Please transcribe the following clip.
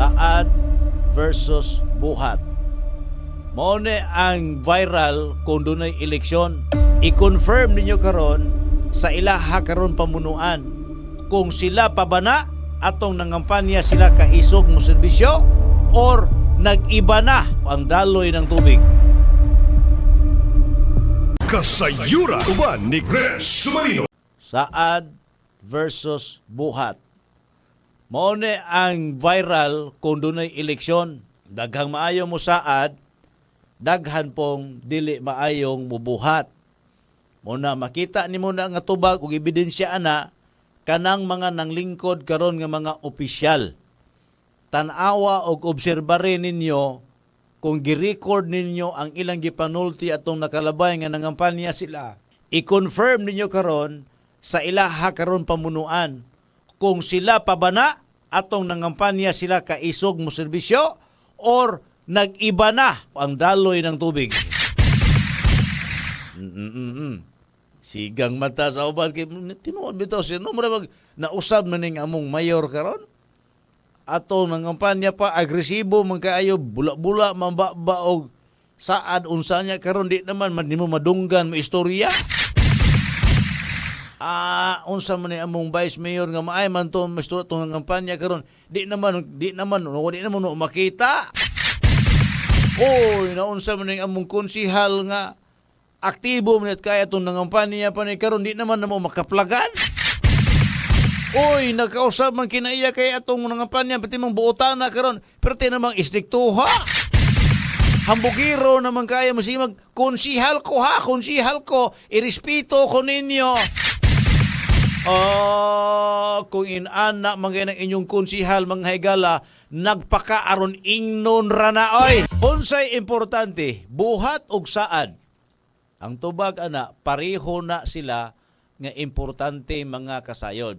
Saad versus Buhat. Mao ni ang viral kung dunay eleksyon. I-confirm ninyo karon sa ilaha karon pamunuan kung sila pabana atong nangampanya sila kaisog mo serbisyo or nag-iba na ang daloy ng tubig. Kasayura uban ni Gres Sumarino. Saad versus Buhat. Mao ni ang viral kung dunay eleksyon. Daghang maayo mo Saad, daghan pong dili maayong mubuhat. Muna makita ni mo na nga tubag ug ebidensya ana kanang mga nanglingkod karon nga mga opisyal. Tan-awa og obserbare ninyo kung gi-record ninyo ang ilang gipanulti atong nakalabay nga nangampanya sila. I-confirm ninyo karon sa ilaha karon pamunuan kung sila pabana atong nangampanya sila kaisog mo serbisyo or nag-iba na ang daloy ng tubig. Sigang mata sa uban kay tinuod bitaw siya no mag nausab man ning among mayor karon. Ato nangampanya pa agresibo man kaayo bula-bula mambaba og Saad unsa nya karon di naman man nimo madunggan mo istorya. Unsa man ni among vice mayor nga maay man to mastura tong nangampanya karon di naman no makita. Oy, naunsa man ning among konsihal nga aktibo man kaya itong nangampanya pa ni karon di naman na mo makaplagan. Oy, nagkausap man kinaiya kay atong nangampanya pati mong buotan na karon perti namang istiktuha. Hambugiro naman kaya masimag konsihal ko irespeto ko ninyo. Kung inana mga ng inyong konsihal mga higala nagpakaaron ingnon rana oy. Unsay importante, Buhat ug Saad. Ang tubag ana pareho na sila nga importante mga kasayod.